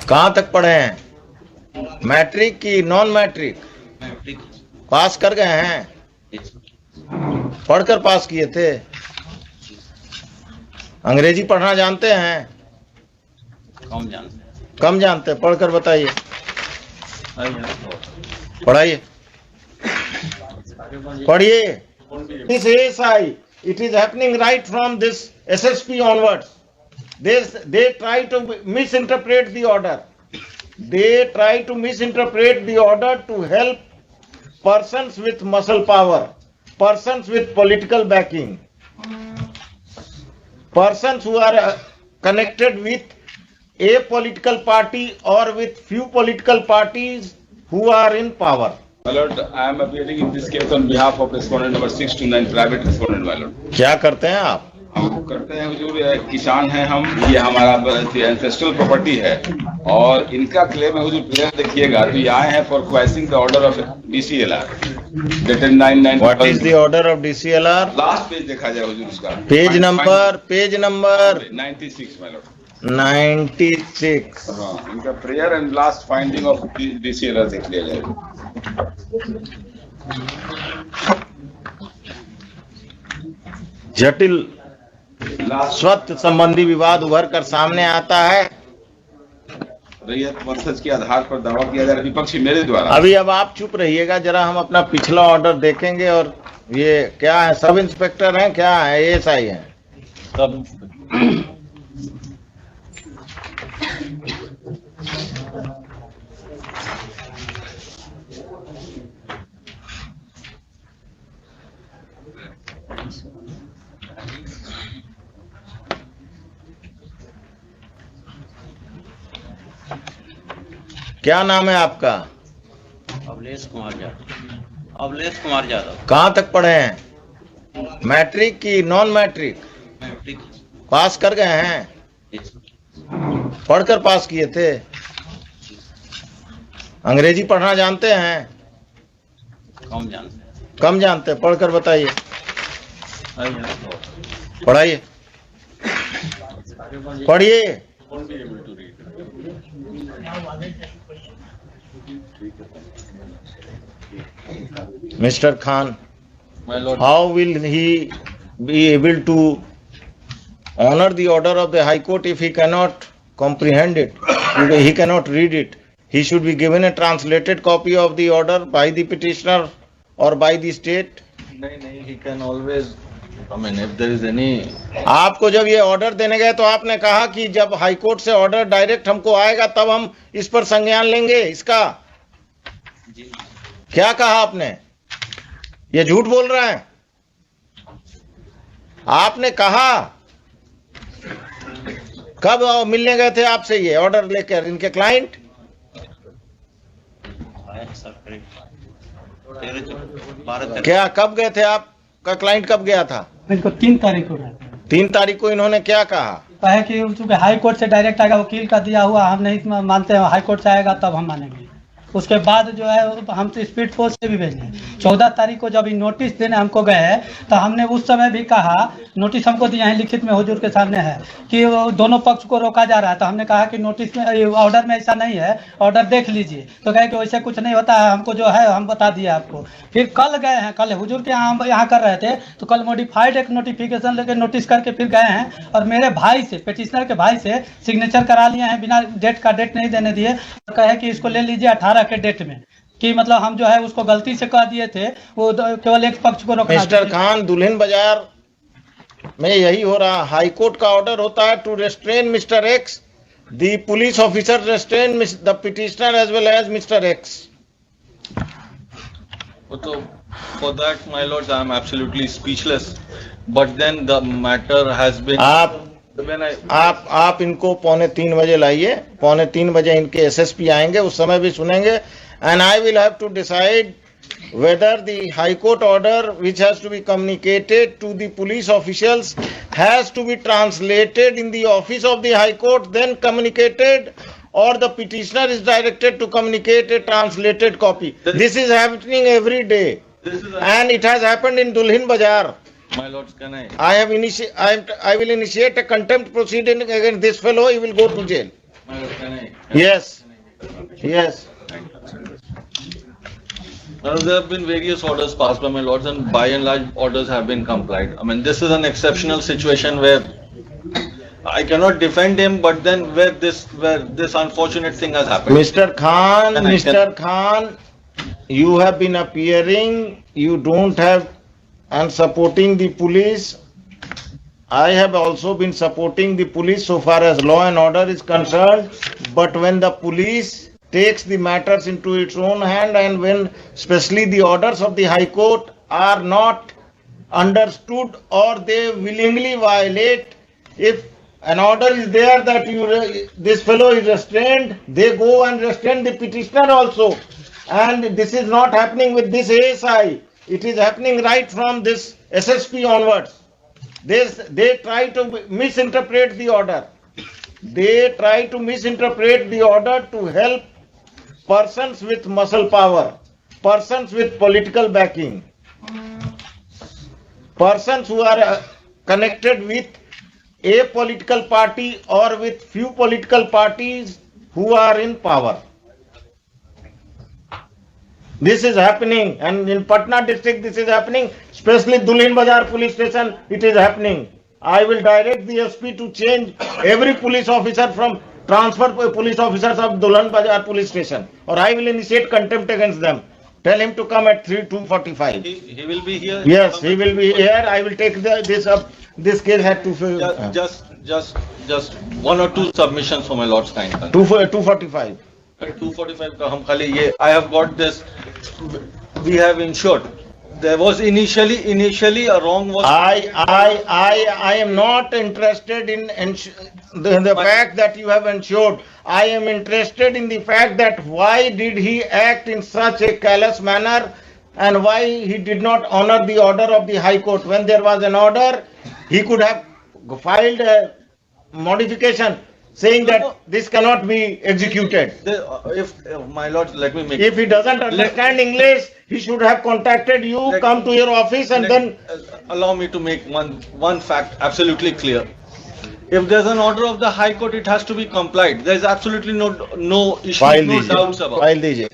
कहाँ तक पढ़े हैं? मैट्रिक की नॉन मैट्रिक? मैट्रिक पास कर गए हैं? पढ़कर पास किए थे? अंग्रेजी पढ़ना जानते हैं? कम जानते हैं। कम जानते हैं, पढ़कर बताइए। पढ़ाइए, पढ़िए। This ASI, it is happening right from this SSP onwards. They try to misinterpret the order. They try to misinterpret the order to help persons with muscle power, persons with political backing, persons who are connected with a political party or with few political parties who are in power. My lord, I am appearing in this case on behalf of respondent number 629, private respondent, my lord. क्या करते हैं आप? हम करते हैं हुजूर, किसान हैं हम, ये हमारा एंसेस्ट्रल प्रॉपर्टी है और इनका क्लेम है हुजूर। प्लेयर देखिएगा तो ये आए हैं for questioning the order of DCLR dated 99। What is the order of DCLR? Last page देखा जाए हुजूर उसका। Page number 96 my lord। 96। हाँ, इनका prayer and last finding of DCLR देख लिया जाए। जटिल स्वत्व संबंधी विवाद उभर कर सामने आता है। रैयत वंशज के आधार पर दावा किया जा रहा है विपक्षी मेरे द्वारा। अभी अब आप चुप रहिएगा, जरा हम अपना पिछला ऑर्डर देखेंगे। और ये क्या है, सब इंस्पेक्टर हैं, क्या है, ASI हैं? सब क्या नाम है आपका? अवलेश कुमार यादव। अवलेश कुमार यादव। कहाँ तक पढ़े हैं? मैट्रिक की नॉन मैट्रिक? मैट्रिक पास कर गए हैं? पढ़कर पास किए थे? अंग्रेजी पढ़ना जानते हैं? कम जानते हैं। कम जानते हैं, पढ़कर बताइए। पढ़ाइए, पढ़िए। Mr. Khan, My lord, how will he be able to honor the order of the High Court if he cannot comprehend it? He cannot read it. He should be given a translated copy of the order by the petitioner or by the state. नहीं, he can always, I mean, if there is any. आपको जब ये order देने गए तो आपने कहा कि जब हाई कोर्ट से ऑर्डर डायरेक्ट हमको आएगा तब हम इस पर संज्ञान लेंगे इसका। क्या कहा आपने? ये झूठ बोल रहा है। आपने कहा कब मिलने गए थे आपसे ये ऑर्डर लेकर इनके क्लाइंट? क्या कब गए थे? आपका क्लाइंट कब गया था? इनको 3 तारीख को 3 तारीख को इन्होंने क्या कहा? कहा कि चूंकि हाई कोर्ट से डायरेक्ट आएगा, वकील का दिया हुआ, हम नहीं मानते हैं, हाई कोर्ट से आएगा तब हम मानेंगे। उसके बाद जो है हम तो स्पीड फोर्स से भी भेजे। 14 तारीख को जब नोटिस देने हमको गए तो हमने उस समय भी कहा, नोटिस हमको दिया है लिखित में हुजूर के सामने है कि वो दोनों पक्ष को रोका जा रहा है। तो हमने कहा कि नोटिस में ऑर्डर में ऐसा नहीं है, ऑर्डर देख लीजिए। तो कहे कि वैसे कुछ नहीं होता है, हमको जो है हम बता दिए आपको। फिर कल गए हैं, कल हुजूर के यहाँ हम यहाँ कर रहे थे तो कल मॉडिफाइड एक नोटिफिकेशन लेके नोटिस करके फिर गए हैं और मेरे भाई से, पिटिशनर के भाई से सिग्नेचर करा लिए हैं, बिना डेट का डेट नहीं देने दिए। कहे कि इसको ले लीजिए 18 के डेट में, कि मतलब हम जो है उसको गलती से कह दिए थे, वो केवल एक पक्ष को रोकना। मिस्टर खान, दुल्हन बाजार में यही हो रहा। हाई कोर्ट का ऑर्डर होता है to restrain mister X, the police officer restrain the petitioner as well as mister X. So for that, my lords, I am absolutely speechless. But then the matter has been. आप इनको 2:45 बजे लाइए। 2:45 बजे इनके SSP आएंगे, उस समय भी सुनेंगे। And I will have to decide whether the High Court order which has to be communicated to the police officials has to be translated in the office of the High Court, then communicated, or the petitioner is directed to communicate a translated copy. This is happening every day, and it has happened in Dulhin Bazaar. My lords, can I? I will initiate a contempt proceeding against this fellow. He will go to jail. My lord, can I? Yes. Yes. Now, there have been various orders passed by my lords, and by and large, orders have been complied. I mean, this is an exceptional situation where I cannot defend him, but then where this unfortunate thing has happened. Mr. Khan, And I Mr. Khan, you have been appearing, you don't have, and supporting the police. I have also been supporting the police so far as law and order is concerned, but when the police takes the matters into its own hand, and when especially the orders of the High Court are not understood or they willingly violate, if an order is there that this fellow is restrained, they go and restrain the petitioner also. And this is not happening with this ASI. It is happening right from this SSP onwards. They try to misinterpret the order. They try to misinterpret the order to help persons with muscle power, persons with political backing, persons who are connected with a political party or with few political parties who are in power. This is happening, and in Patna district this is happening, especially Dulhin Bazar police station, it is happening. I will direct the SP to change every police officer from transfer police officers of Dulhin Bazar police station, or I will initiate contempt against them. Tell him to come at 2:45. He will be here. Yes, he will be here. I will take this up. This case had to Just one or two submissions for my lord's kind. 2:45. 245 का हम खाली ये I have got this. We have ensured. There was initially a wrong was. I am not interested in the fact that you have ensured. I am interested in the fact that why did he act in such a callous manner, and why he did not honor the order of the High Court. When there was an order, he could have filed a modification saying that this cannot be executed. If my lord, let me make. If he doesn't understand English, he should have contacted you, come to your office, and then allow me to make one fact absolutely clear. If there's an order of the High Court, it has to be complied. There's absolutely no issues, no doubts about. File दीजिए.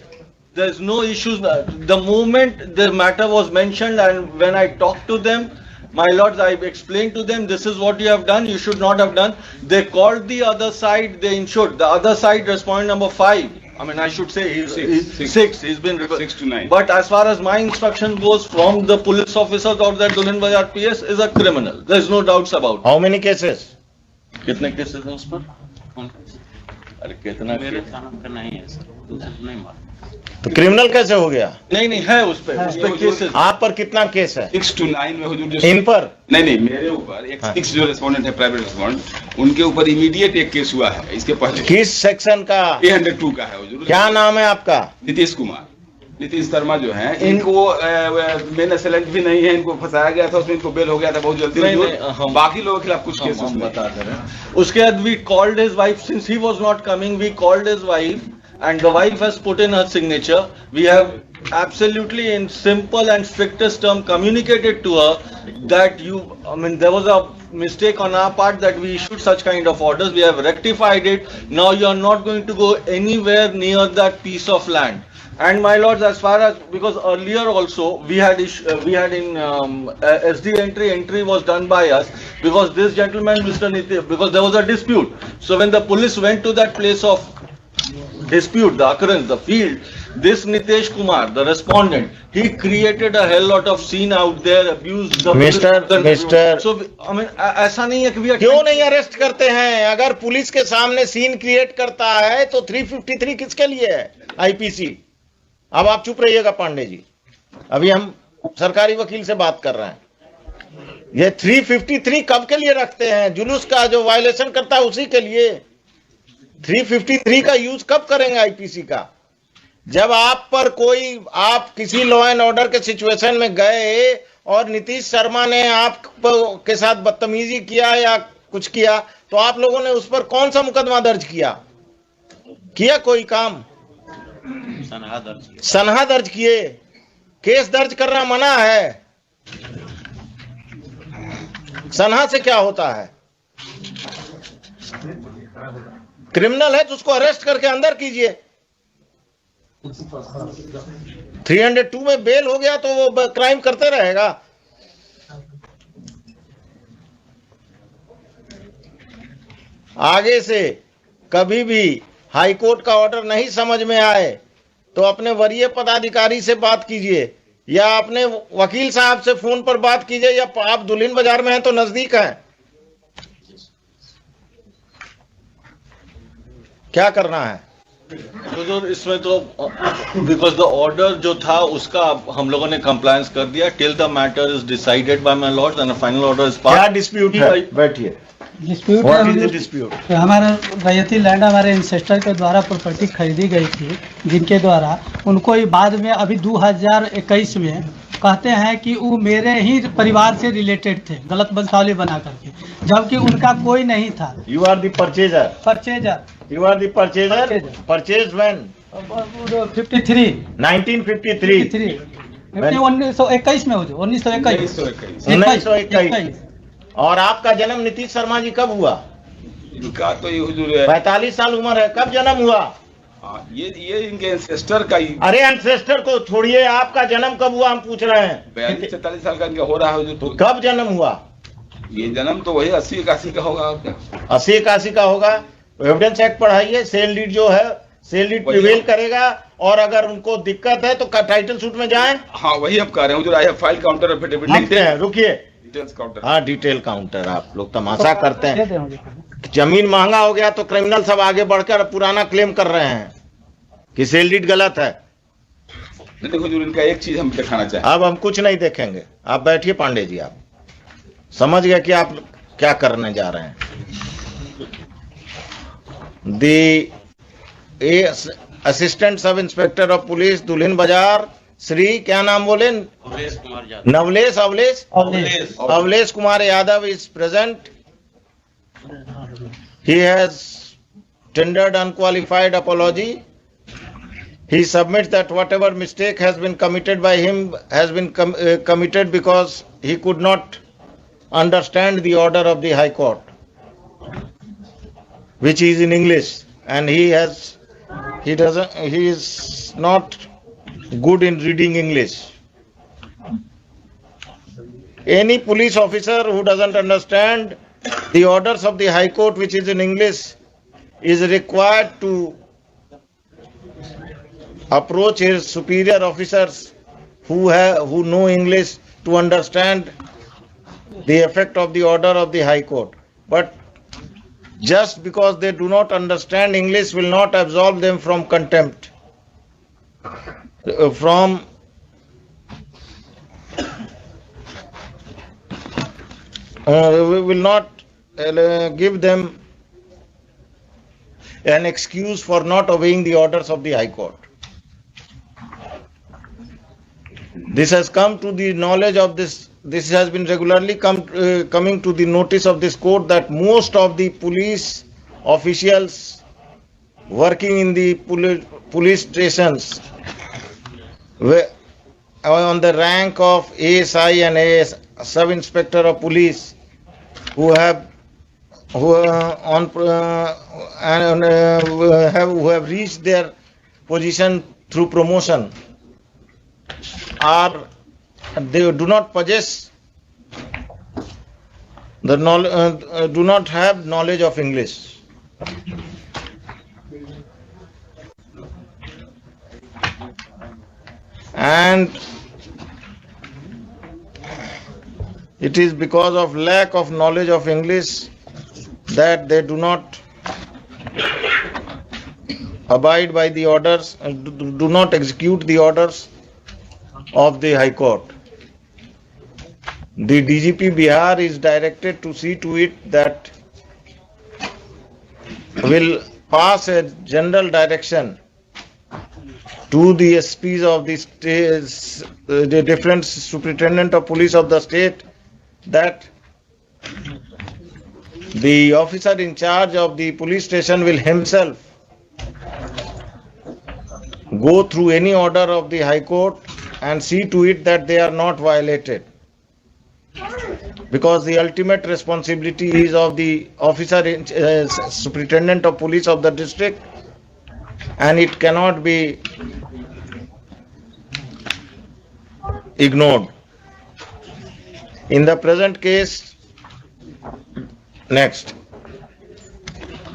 There's no issues. The moment the matter was mentioned, and when I talked to them, my lords, I explained to them, this is what you have done, you should not have done. They called the other side, they ensured. The other side, respondent number 5. I mean, I should say he's 6. He's been 6 to 9. But as far as my instruction goes from the police officers or that Dulhin Bazar PS is a criminal. There's no doubts about it. How many cases? कितने cases हैं उस पर? अरे कितना? मेरे थाना का नहीं है सर, दूसरा नहीं मालूम। तो क्रिमिनल कैसे हो गया? नहीं है उस पे केसेस। आप पर कितना केस है? 6 to 9 में हुजूर जो इन पर? नहीं मेरे ऊपर एक 6 जो रेस्पोंडेंट है, प्राइवेट रेस्पोंडेंट, उनके ऊपर इमीडिएट एक केस हुआ है। इसके पहले किस सेक्शन का? 302 का है हुजूर। क्या नाम है आपका? नीतीश कुमार, नीतीश शर्मा जो है, इनको मेन असेलेंट भी नहीं है, इनको फंसाया गया था, उसमें इनको बेल हो गया था बहुत जल्दी। बाकी लोगों के खिलाफ कुछ केस हम बता दे रहे हैं। उसके बाद we called his wife, since he was not coming, we called his wife and the wife has put in her signature. We have absolutely in simple and strictest term communicated to her that there was a mistake on our part that we issued such kind of orders. We have rectified it. Now you are not going to go anywhere near that piece of land. And my lords, as far as, because earlier also we had in SD entry was done by us, because this gentleman, Mr. Nitish, because there was a dispute. So when the police went to that place of dispute, the occurrence, the field, this Nitish Kumar, the respondent, he created a hell lot of scene out there, abused the Mr. So I mean, ऐसा नहीं है कि we are क्यों नहीं arrest करते हैं? अगर police के सामने सीन क्रिएट करता है तो 353 किसके लिए है? आईपीसी। अब आप चुप रहिएगा पांडे जी, अभी हम सरकारी वकील से बात कर रहे हैं। ये 353 कब के लिए रखते हैं? जुलूस का जो वायलेशन करता है उसी के लिए। 353 का यूज कब करेंगे आईपीसी का? जब आप पर कोई, आप किसी लॉ एंड ऑर्डर के सिचुएशन में गए और नीतीश शर्मा ने आप के साथ बदतमीजी किया या कुछ किया, तो आप लोगों ने उस पर कौन सा मुकदमा दर्ज किया कोई काम? सनहा दर्ज किए। केस दर्ज करना मना है। सनहा से क्या होता है? क्रिमिनल है तो उसको अरेस्ट करके अंदर कीजिए। 302 में बेल हो गया तो वो क्राइम करते रहेगा। आगे से कभी भी हाई कोर्ट का ऑर्डर नहीं समझ में आए तो अपने वरीय पदाधिकारी से बात कीजिए या अपने वकील साहब से फोन पर बात कीजिए, या आप दुल्हिन बाजार में हैं तो नजदीक हैं, क्या करना है। तो इसमें तो बिकॉज द ऑर्डर जो था उसका हम लोगों ने कंप्लायंस कर दिया till the matter is decided by my Lord's and final order is pass. क्या डिस्प्यूट है? बैठिए। Dispute What is the dispute? हमारा रैयती लैंड हमारे इंसेस्टर के द्वारा प्रॉपर्टी खरीदी गई थी, जिनके द्वारा उनको ये बाद में अभी 2021 में कहते हैं कि वो मेरे ही परिवार से रिलेटेड थे, गलत वंशावली बना करके, जबकि उनका कोई नहीं था। You are the purchaser. Purchaser You are the purchaser. Purchased when? 53 1953. 1921 में हो जो 1921 1921। और आपका जन्म नीतीश शर्मा जी कब हुआ? इनका तो ये हुजूर है 45 साल उम्र है, कब जन्म हुआ? ये इनके एंसेस्टर का ही। अरे एंसेस्टर को छोड़िए, आपका जन्म कब हुआ हम पूछ रहे हैं। 42-43 साल का इनका हो रहा है हुजूर। तो कब जन्म हुआ? ये जन्म तो वही 80-81 का होगा। और क्या 80-81 का होगा? एविडेंस एक्ट पढ़ाइए, सेल डीड जो है सेल डीड प्रिवेल करेगा, और अगर उनको दिक्कत है तो टाइटल सूट में जाएं। हाँ वही अब कह रहे हैं हुजूर। I have file counter affidavit लिखते हैं, रुकिए। Details counter. हाँ डिटेल काउंटर। आप लोग तमाशा करते हैं। जमीन महंगा हो गया तो क्रिमिनल सब आगे बढ़कर पुराना क्लेम कर रहे हैं कि सेल डीड गलत है। देखो हुजूर, इनका एक चीज हम दिखाना चाहें। अब हम कुछ नहीं देखेंगे, आप बैठिए पांडे जी। आप समझ गए कि आप क्या करने जा रहे हैं। Assistant sub inspector of police दुल्हिन बाजार, श्री क्या नाम बोले? Avlesh Kumar Yadav is present. He has tendered unqualified apology. He submits that whatever mistake has been committed by him has been committed because he could not understand the order of the High Court, which is in English, and he is not good in reading English. Any police officer who doesn't understand the orders of the High Court, which is in English, is required to approach his superior officers who know English to understand the effect of the order of the High Court. But just because they do not understand English will not absolve them from contempt, we will not give them an excuse for not obeying the orders of the High Court. This has come to the knowledge of this has been regularly coming to the notice of this court, that most of the police officials working in the police stations on the rank of ASI and AS, sub-inspector of police, who have reached their position through promotion, they do not possess the knowledge, do not have knowledge of English. And it is because of lack of knowledge of English that they do not abide by the orders and do not execute the orders of the High Court. The DGP Bihar is directed to see to it that will pass a general direction to the SPs of the states, the different superintendent of police of the state, that the officer in charge of the police station will himself go through any order of the High Court and see to it that they are not violated. because the ultimate responsibility is of the officer, superintendent of police of the district, and it cannot be ignored. In the present case, next,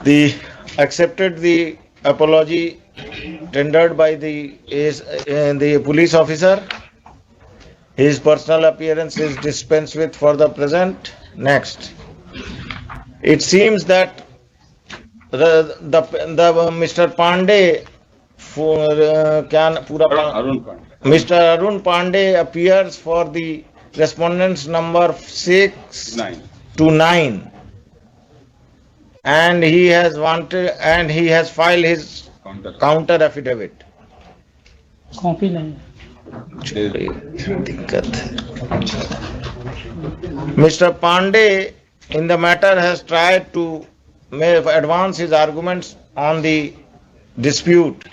the accepted the apology tendered by the police officer. His personal appearance is dispensed with for the present. Next, it seems that the Mr. Pandey Mr. Arun Pandey appears for the respondents number 6 to 9, and he has filed his counter affidavit. Copy नहीं है। Mr. Pandey in the matter has tried to advance his arguments on the dispute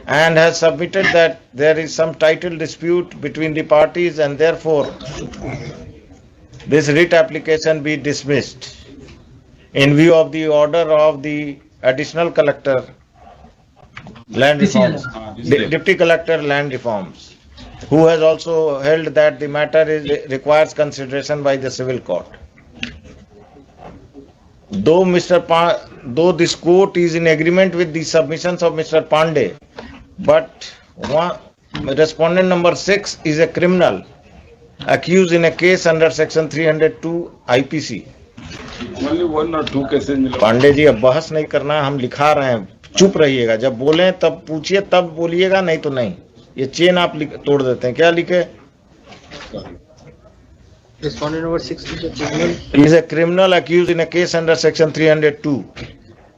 and has submitted that there is some title dispute between the parties, and therefore this writ application be dismissed in view of the order of the additional collector land reforms, deputy collector land reforms, who has also held that the matter requires consideration by the civil court. Though this court is in agreement with the submissions of Mr. Pandey, but respondent number 6 is a criminal accused in a case under section 302 IPC. Only 1 or 2 cases. Pandey ji, अब बहस नहीं करना, हम लिखा रहे हैं, चुप रहिएगा, जब बोलें तब पूछिए, तब बोलिएगा, नहीं तो नहीं। ये चेन आप तोड़ देते हैं। क्या लिखे? Respondent number 6 is a criminal. He is a criminal accused in a case under section 302,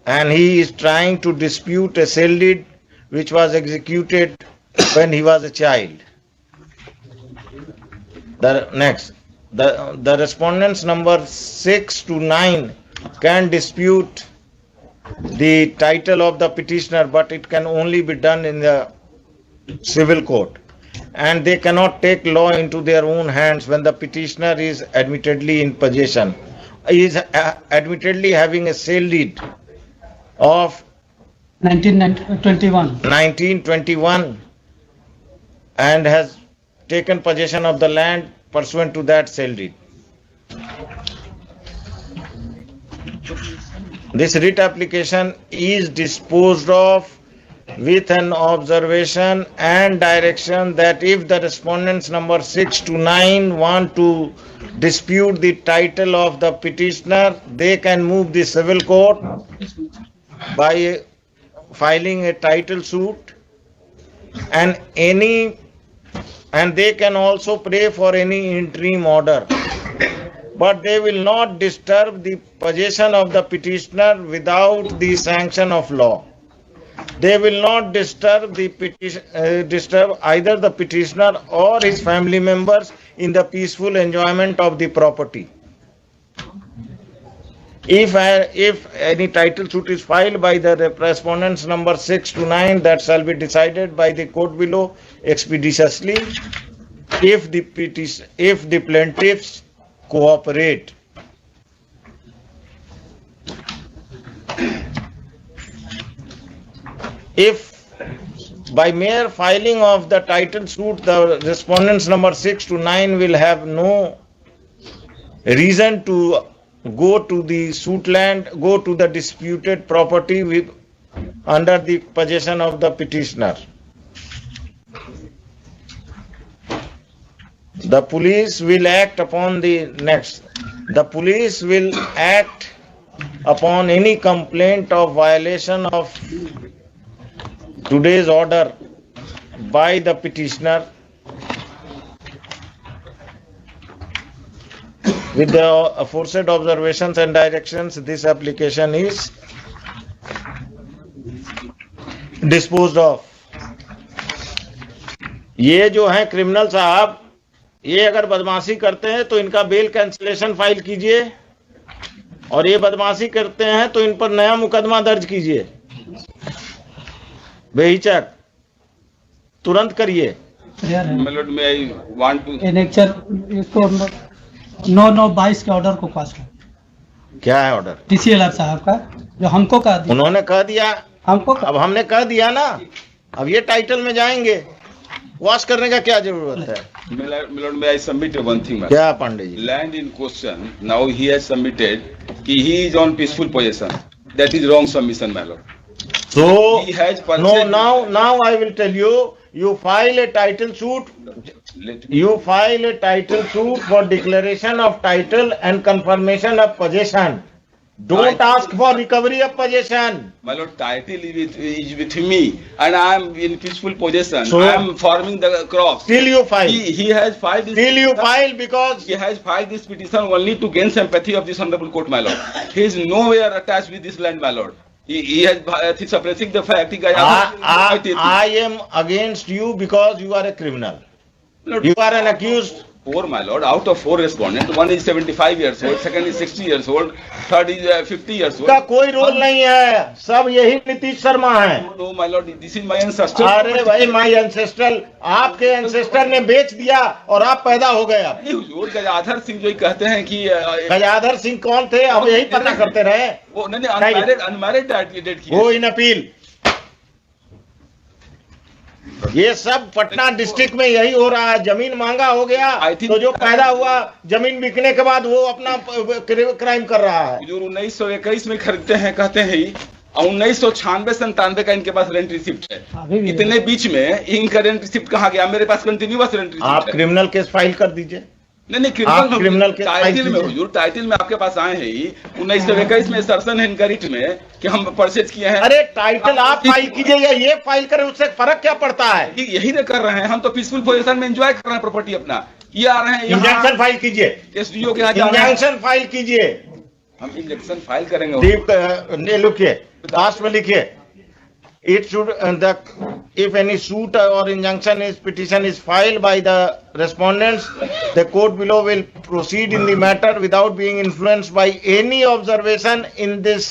and he is trying to dispute a sale deed which was executed when he was a child. The respondents number 6 to 9 can dispute the title of the petitioner, but it can only be done in the civil court, and they cannot take law into their own hands when the petitioner is admittedly in possession, is admittedly having a sale deed of 1921 and has taken possession of the land pursuant to that sale deed. This writ application is disposed of with an observation and direction that if the respondents number 6 to 9 want to dispute the title of the petitioner, they can move the civil court by filing a title suit, and they can also pray for any interim order, but they will not disturb the possession of the petitioner without the sanction of law. They will not disturb either the petitioner or his family members in the peaceful enjoyment of the property. If any title suit is filed by the respondents number 6 to 9, that shall be decided by the court below expeditiously if the plaintiffs cooperate. If by mere filing of the title suit, the respondents number 6 to 9 will have no reason to go to the suit land, go to the disputed property under the possession of the petitioner. The police will act upon the police will act upon any complaint of violation of today's order by the petitioner with the aforesaid observations and directions. This application is disposed of. ये जो है criminal साहब, ये अगर बदमाशी करते हैं तो इनका बेल कैंसिलेशन फाइल कीजिए, और ये बदमाशी करते हैं तो इन पर नया मुकदमा दर्ज कीजिए, बेहिचक तुरंत करिए। Melody, may I want to... इसको 9/9/22 के ऑर्डर को क्वाश कर। क्या है ऑर्डर? DCLR साहब का जो हमको कह दिया, उन्होंने कह दिया, हमको अब हमने कह दिया ना, अब ये टाइटल में जाएंगे, वॉश करने का क्या जरूरत है? Milord, may I submit one thing, ma'am? क्या Pandey ji? Land in question, now he has submitted कि he is on peaceful possession. That is wrong submission, my lord. So He has no, purchased. now I will tell you, you file a title suit. Let- You file a title suit for declaration of title and confirmation of possession. Don't ask for recovery of possession. My lord, title is with me, and I am in peaceful possession. So- I am farming the crops. Till you file. He has filed this. Till you file because He has filed this petition only to gain sympathy of this honorable court, my lord. He is nowhere attached with this land, my lord. He has suppressing the fact. I am against you because you are a criminal. You are an accused. Four, my lord. Out of 4 respondents, one is 75 years old, second is 60 years old, third is 50 years old. का कोई role नहीं है, सब यही नीतीश शर्मा है। No, my lord, this is my ancestor. अरे भाई माई ancestor, आपके एंसेस्टर ने बेच दिया और आप पैदा हो गए। अब हुजूर गजाधर सिंह जो कहते हैं कि गजाधर सिंह कौन थे? अब यही पता करते रहे। वो नहीं अनमैरिड डेट की वो इन अपील, ये सब पटना डिस्ट्रिक्ट में यही हो रहा है। जमीन महंगा हो गया तो जो पैदा हुआ जमीन बिकने के बाद वो अपना क्राइम कर रहा है। हुजूर 1921 में खरीदते हैं कहते हैं ही, और 1996-97 का इनके पास रेंट रिसिप्ट है। इतने बीच में इनका रेंट रिसिप्ट कहाँ गया? मेरे पास कंटिन्यूअस रेंट रिसिप्ट है। आप क्रिमिनल केस फाइल कर दीजिए। नहीं क्रिमिनल के टाइटल में हुजूर, टाइटल में आपके पास आए हैं ही 1921 में सरसन है इनका रिट में कि हम परचेज किए हैं। अरे टाइटल आप फाइल कीजिए या ये फाइल करें, उससे फर्क क्या पड़ता है? यही तो कर रहे हैं हम, तो पीसफुल पोजीशन में एंजॉय कर रहे हैं प्रॉपर्टी अपना। ये आ रहे हैं इंजंक्शन फाइल कीजिए, एसडीओ के यहाँ जा रहे हैं। इंजंक्शन फाइल कीजिए। हम इंजेक्शन फाइल करेंगे। लिखिए, लास्ट में लिखिए, it should if any suit or injunction is petition is filed by the respondents, the court below will proceed in the matter without being influenced by any observation in this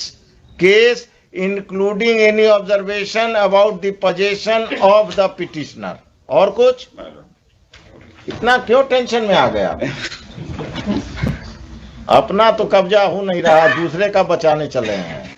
case, including any observation about the possession of the petitioner. और कुछ? इतना क्यों tension में आ गया? अपना तो कब्जा हो नहीं रहा, दूसरे का बचाने चले हैं।